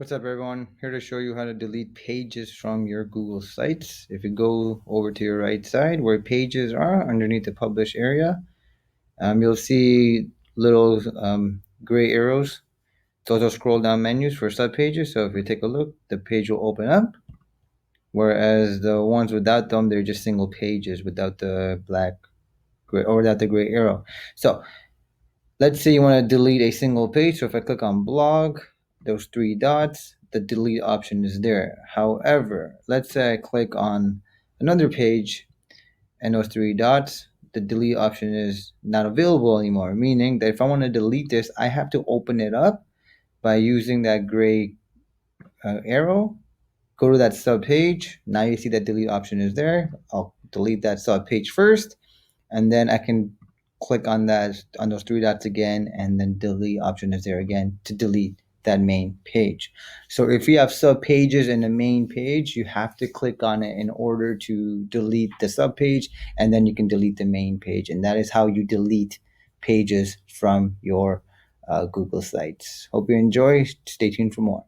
What's up, everyone? Here to show you how to delete pages from your Google Sites. If you go over to your right side where pages are underneath the publish area, you'll see little gray arrows. Those are scroll down menus for sub pages. So if you take a look, the page will open up. Whereas the ones without them, they're just single pages without the black gray or without the gray arrow. So let's say you want to delete a single page. So if I click on blog, those three dots, the delete option is there. However, let's say I click on another page and those three dots, the delete option is not available anymore. Meaning that if I want to delete this, I have to open it up by using that gray arrow. Go to that sub page. Now you see that delete option is there. I'll delete that sub page first, and then I can click on those three dots again, and then delete option is there again to delete that main page. So if you have sub pages in the main page, you have to click on it in order to delete the sub page, and then you can delete the main page. And that is how you delete pages from your Google Sites. Hope you enjoy. Stay tuned for more.